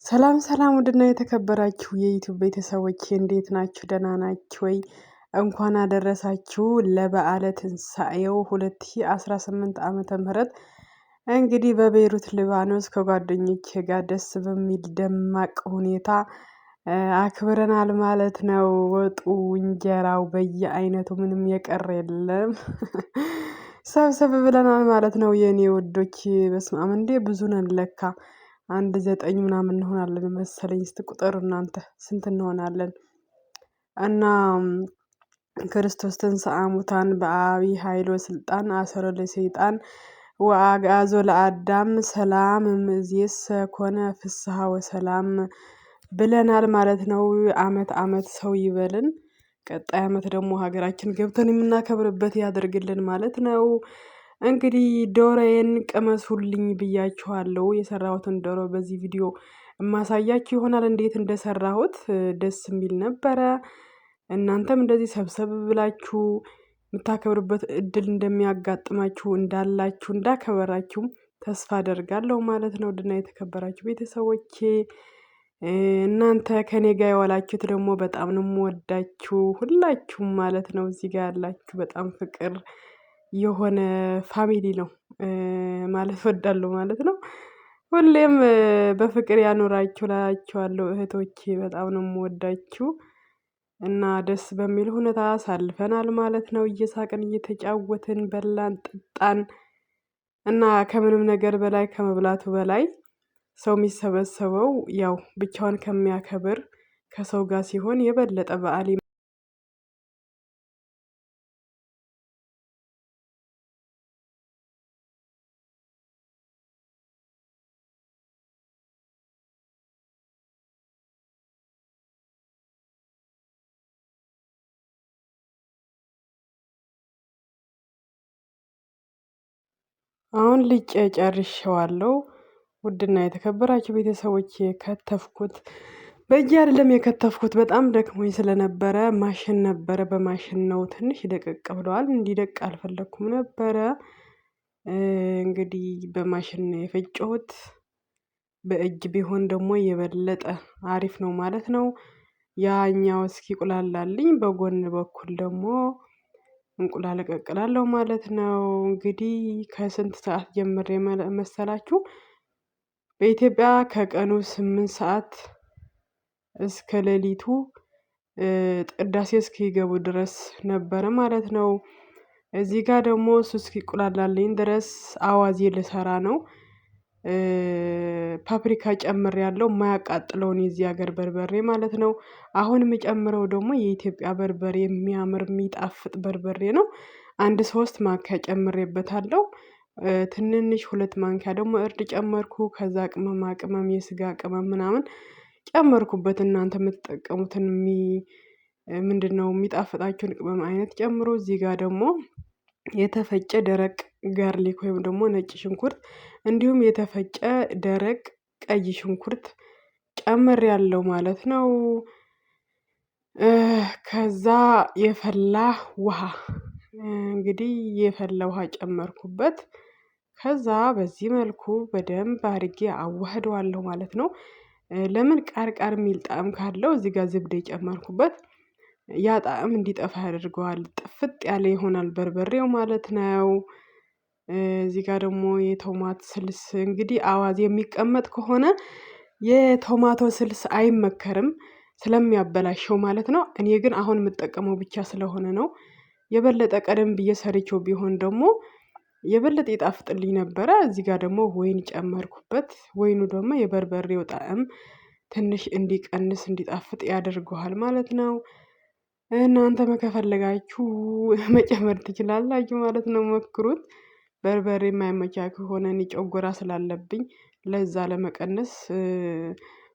ሰላም ሰላም ውድና የተከበራችሁ የዩቲዩብ ቤተሰቦቼ እንዴት ናችሁ? ደህና ናችሁ ወይ? እንኳን አደረሳችሁ ለበዓለ ትንሳኤው 2018 ዓመተ ምህረት እንግዲህ በቤይሩት ሊባኖስ ከጓደኞቼ ጋር ደስ በሚል ደማቅ ሁኔታ አክብረናል ማለት ነው። ወጡ እንጀራው በየአይነቱ ምንም የቀረ የለም። ሰብሰብ ብለናል ማለት ነው የኔ ውዶች። በስመአብ እንዴ ብዙ ነን ለካ። አንድ 9 ምናምን እንሆናለን መሰለኝ። እስቲ ቁጥር እናንተ ስንት እንሆናለን? እና ክርስቶስ ተንሥአ እሙታን በዐቢይ ኃይል ወሥልጣን አሰሮ ለሰይጣን ወአግዓዞ ለአዳም ሰላም እምይእዜሰ ኮነ ፍስሐ ወሰላም ብለናል ማለት ነው። አመት አመት ሰው ይበልን። ቀጣይ አመት ደግሞ ሀገራችን ገብተን የምናከብርበት ያደርግልን ማለት ነው። እንግዲህ ዶሮዬን ቅመሱልኝ ብያችኋለሁ። የሰራሁትን ዶሮ በዚህ ቪዲዮ የማሳያችሁ ይሆናል እንዴት እንደሰራሁት። ደስ የሚል ነበረ። እናንተም እንደዚህ ሰብሰብ ብላችሁ የምታከብሩበት እድል እንደሚያጋጥማችሁ እንዳላችሁ እንዳከበራችሁም ተስፋ አደርጋለሁ ማለት ነው። ውድና የተከበራችሁ ቤተሰቦቼ እናንተ ከኔ ጋር የዋላችሁት ደግሞ በጣም ነው የምወዳችሁ ሁላችሁም ማለት ነው። እዚህ ጋር ያላችሁ በጣም ፍቅር የሆነ ፋሚሊ ነው ማለት እወዳለሁ ማለት ነው። ሁሌም በፍቅር ያኖራችሁ እላችኋለሁ እህቶቼ በጣም ነው የምወዳችሁ። እና ደስ በሚል ሁኔታ አሳልፈናል ማለት ነው። እየሳቅን እየተጫወትን በላን ጠጣን። እና ከምንም ነገር በላይ ከመብላቱ በላይ ሰው የሚሰበሰበው ያው ብቻውን ከሚያከብር ከሰው ጋር ሲሆን የበለጠ በዓል አሁን ልጬ ጨርሼዋለሁ። ውድና የተከበራችሁ ቤተሰቦቼ ከተፍኩት በእጄ አይደለም የከተፍኩት በጣም ደክሞኝ ስለነበረ ማሽን ነበረ በማሽን ነው ትንሽ ደቀቅ ብለዋል እንዲደቅ አልፈለኩም ነበረ። እንግዲህ በማሽን ነው የፈጨሁት። በእጅ ቢሆን ደግሞ የበለጠ አሪፍ ነው ማለት ነው። ያኛው እስኪቁላላልኝ በጎን በኩል ደግሞ እንቁላል እቀቅላለሁ ማለት ነው። እንግዲህ ከስንት ሰዓት ጀምሬ መሰላችሁ? በኢትዮጵያ ከቀኑ 8 ሰዓት እስከ ሌሊቱ ቅዳሴ እስኪገቡ ድረስ ነበረ ማለት ነው። እዚህ ጋር ደግሞ እሱ እስኪቁላላልኝ ድረስ አዋዜ ልሰራ ነው። ፓፕሪካ ጨምሬያለሁ የማያቃጥለውን የዚህ ሀገር በርበሬ ማለት ነው። አሁን የምጨምረው ደግሞ የኢትዮጵያ በርበሬ የሚያምር የሚጣፍጥ በርበሬ ነው። አንድ 3 ማንኪያ ጨምሬበታለሁ። ትንንሽ 2 ማንኪያ ደግሞ እርድ ጨመርኩ። ከዛ ቅመማ ቅመም የስጋ ቅመም ምናምን ጨመርኩበት። እናንተ የምትጠቀሙትን ምንድነው የሚጣፍጣችሁን ቅመም አይነት ጨምሮ። እዚህ ጋር ደግሞ የተፈጨ ደረቅ ጋርሊክ ወይም ደግሞ ነጭ ሽንኩርት እንዲሁም የተፈጨ ደረቅ ቀይ ሽንኩርት ጨምሬያለሁ ማለት ነው። ከዛ የፈላ ውሃ እንግዲህ የፈላ ውሃ ጨመርኩበት። ከዛ በዚህ መልኩ በደንብ አድርጌ አዋህደዋለሁ ማለት ነው። ለምን ቃርቃር የሚል ጣዕም ካለው እዚህ ጋር ዝብደ የጨመርኩበት ያ ጣዕም እንዲጠፋ ያደርገዋል ጥፍጥ ያለ ይሆናል በርበሬው ማለት ነው። እዚህ ጋር ደግሞ የቶማት ስልስ እንግዲህ አዋዜ የሚቀመጥ ከሆነ የቶማቶ ስልስ አይመከርም ስለሚያበላሸው ማለት ነው። እኔ ግን አሁን የምጠቀመው ብቻ ስለሆነ ነው። የበለጠ ቀደም ብዬ ሰርቼው ቢሆን ደግሞ የበለጠ ይጣፍጥልኝ ነበረ። እዚህ ጋር ደግሞ ወይን ጨመርኩበት ወይኑ ደግሞ የበርበሬው ጣዕም ትንሽ እንዲቀንስ እንዲጣፍጥ ያደርገዋል ማለት ነው። እናንተም ከፈለጋችሁ መጨመር ትችላላችሁ ማለት ነው። ሞክሩት። በርበሬ የማይመቻችሁ ከሆነ እኔ ጨጎራ ስላለብኝ ለዛ ለመቀነስ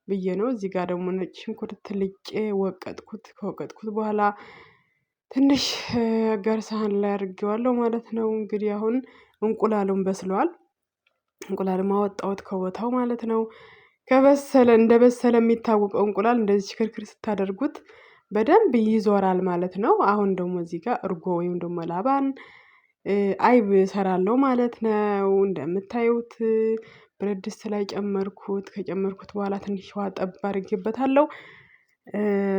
ብዬ ነው። እዚህ ጋር ደግሞ ነጭ ሽንኩርት ልጬ ወቀጥኩት ከወቀጥኩት በኋላ ትንሽ አጋር ሳህን ላይ አድርጌዋለሁ ማለት ነው። እንግዲህ አሁን እንቁላሉን በስሏል። እንቁላሉን አወጣሁት ከቦታው ማለት ነው። ከበሰለ እንደበሰለ የሚታወቀው እንቁላል እንደዚህ ሽክርክር ስታደርጉት በደንብ ይዞራል ማለት ነው። አሁን ደግሞ እዚህ ጋር እርጎ ወይም ደግሞ ላባን አይብ እሰራለሁ ማለት ነው። እንደምታዩት ብረት ድስት ላይ ጨመርኩት። ከጨመርኩት በኋላ ትንሽ ውሃ ጠብ አድርጌበታለሁ።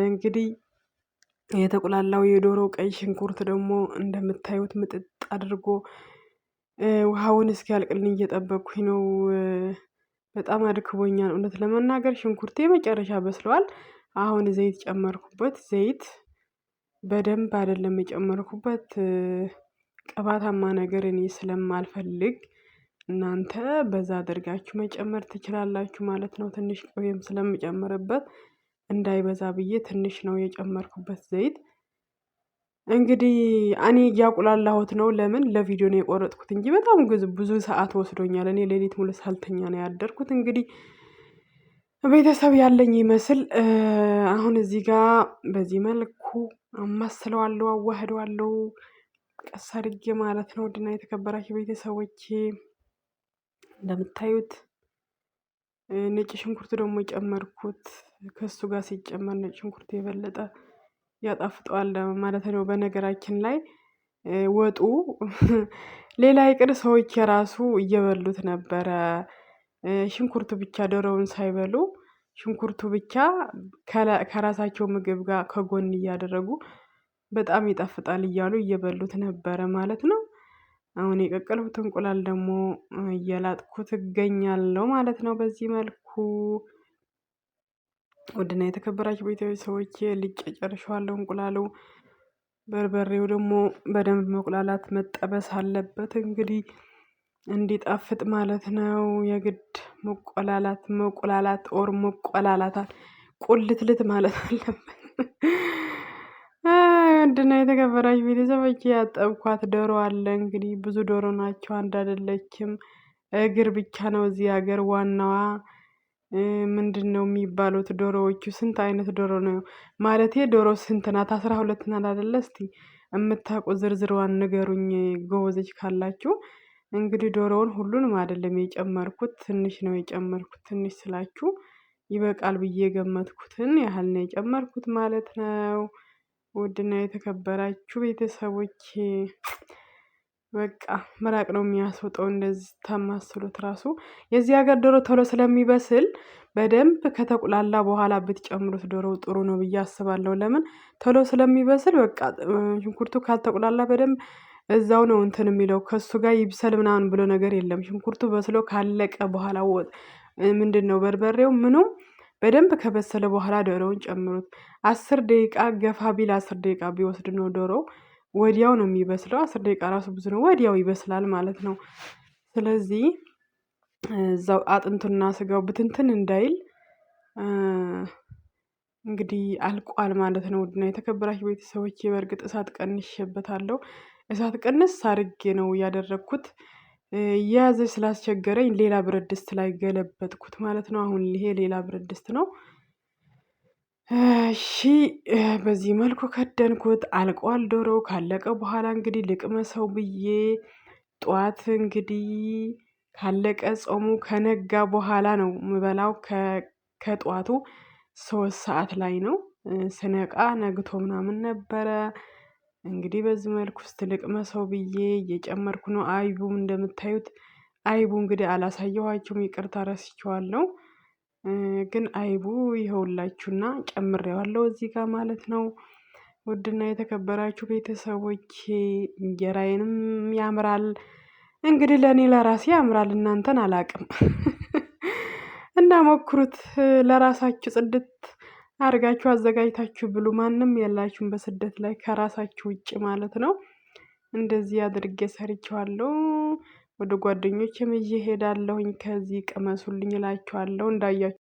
እንግዲህ የተቁላላው የዶሮ ቀይ ሽንኩርት ደግሞ እንደምታዩት ምጥጥ አድርጎ ውሃውን እስኪያልቅልኝ እየጠበቅኩኝ ነው። በጣም አድክቦኛል እውነት ለመናገር ሽንኩርቴ መጨረሻ በስለዋል። አሁን ዘይት ጨመርኩበት። ዘይት በደንብ አይደለም የጨመርኩበት፣ ቅባታማ ነገር እኔ ስለማልፈልግ እናንተ በዛ አድርጋችሁ መጨመር ትችላላችሁ ማለት ነው። ትንሽ ቅቤም ስለምጨምርበት እንዳይበዛ ብዬ ትንሽ ነው የጨመርኩበት ዘይት። እንግዲህ እኔ እያቁላላሁት ነው። ለምን ለቪዲዮ ነው የቆረጥኩት እንጂ በጣም ብዙ ሰዓት ወስዶኛል። እኔ ሌሊት ሙሉ ሳልተኛ ነው ያደርኩት። እንግዲህ ቤተሰብ ያለኝ ይመስል አሁን እዚህ ጋር በዚህ መልኩ አማስለዋለሁ፣ አዋህደዋለሁ ቀስ አድርጌ ማለት ነው። ውድና የተከበራችሁ ቤተሰቦቼ እንደምታዩት ነጭ ሽንኩርት ደግሞ የጨመርኩት ከሱ ጋር ሲጨመር ነጭ ሽንኩርት የበለጠ ያጣፍጠዋል ማለት ነው። በነገራችን ላይ ወጡ ሌላ ይቅር ሰዎች የራሱ እየበሉት ነበረ። ሽንኩርቱ ብቻ ዶሮውን ሳይበሉ ሽንኩርቱ ብቻ ከራሳቸው ምግብ ጋር ከጎን እያደረጉ በጣም ይጣፍጣል እያሉ እየበሉት ነበረ ማለት ነው። አሁን የቀቀልኩት እንቁላል ደግሞ እየላጥኩት እገኛለሁ ማለት ነው። በዚህ መልኩ ውድና የተከበራችሁ ቤተሰቦቼ ልጬ ጨርሼዋለሁ። እንቁላሉ በርበሬው ደግሞ በደንብ መቁላላት መጠበስ አለበት እንግዲህ እንዲጣፍጥ ማለት ነው። የግድ መቆላላት ኦር መቆላላታል ቁልትልት ማለት አለበት። ውድና የተከበራችሁ ቤተሰቦቼ ያጠብኳት ዶሮ አለ። እንግዲህ ብዙ ዶሮ ናቸው፣ አንድ አይደለችም። እግር ብቻ ነው እዚህ ሀገር ዋናዋ ምንድን ነው የሚባሉት ዶሮዎቹ? ስንት አይነት ዶሮ ነው ማለቴ ዶሮ ስንት ናት? 12 ናት አይደለ? እስቲ የምታውቁ ዝርዝሯን ንገሩኝ ጎበዞች ካላችሁ። እንግዲህ ዶሮውን ሁሉንም አይደለም የጨመርኩት፣ ትንሽ ነው የጨመርኩት። ትንሽ ስላችሁ ይበቃል ብዬ የገመትኩትን ያህል ነው የጨመርኩት ማለት ነው። ውድና የተከበራችሁ ቤተሰቦቼ በቃ ምራቅ ነው የሚያስወጣው እንደዚህ ታማስሉት ራሱ። የዚህ ሀገር ዶሮ ቶሎ ስለሚበስል በደንብ ከተቁላላ በኋላ ብትጨምሩት ዶሮ ጥሩ ነው ብዬ አስባለሁ። ለምን ቶሎ ስለሚበስል በቃ ሽንኩርቱ ካልተቁላላ በደንብ እዛው ነው እንትን የሚለው ከሱ ጋር ይብሰል ምናምን ብሎ ነገር የለም። ሽንኩርቱ በስሎ ካለቀ በኋላ ምንድነው በርበሬው ምኑም በደንብ ከበሰለ በኋላ ዶሮውን ጨምሩት። 10 ደቂቃ ገፋ ቢል 10 ደቂቃ ቢወስድ ነው ዶሮ ወዲያው ነው የሚበስለው። 10 ደቂቃ ራሱ ብዙ ነው፣ ወዲያው ይበስላል ማለት ነው። ስለዚህ እዛው አጥንቱና ስጋው ብትንትን እንዳይል እንግዲህ አልቋል ማለት ነው። ውድና የተከበራችሁ ቤተሰቦቼ በእርግጥ እሳት ቀንሼበታለሁ። እሳት ቀንስ አድርጌ ነው ያደረኩት። እየያዘ ስላስቸገረኝ ሌላ ብረት ድስት ላይ ገለበጥኩት ማለት ነው። አሁን ይሄ ሌላ ብረት ድስት ነው። እሺ በዚህ መልኩ ከደንኩት። አልቋል ዶሮ። ካለቀ በኋላ እንግዲህ ልቅመሰው ብዬ ጠዋት እንግዲህ ካለቀ ጾሙ ከነጋ በኋላ ነው የምበላው። ከጠዋቱ 3 ሰዓት ላይ ነው ስነቃ፣ ነግቶ ምናምን ነበረ። እንግዲህ በዚህ መልኩ ውስጥ ልቅመሰው ብዬ እየጨመርኩ ነው። አይቡም እንደምታዩት አይቡ እንግዲህ አላሳየኋችሁም፣ ይቅርታ ረስቼዋለሁ። ግን አይቡ ይኸውላችሁና ጨምሬዋለሁ እዚህ ጋር ማለት ነው። ውድና የተከበራችሁ ቤተሰቦቼ እንጀራዬንም ያምራል እንግዲህ ለእኔ ለራሴ ያምራል፣ እናንተን አላቅም። እንዳሞክሩት ለራሳችሁ ጽድት አድርጋችሁ አዘጋጅታችሁ ብሉ። ማንም የላችሁም በስደት ላይ ከራሳችሁ ውጭ ማለት ነው። እንደዚህ አድርጌ ሰርቼዋለሁ። ወደ ጓደኞቼም ይዤ ሄዳለሁኝ። ከዚህ ቅመሱልኝ እላችኋለሁ እንዳያችሁ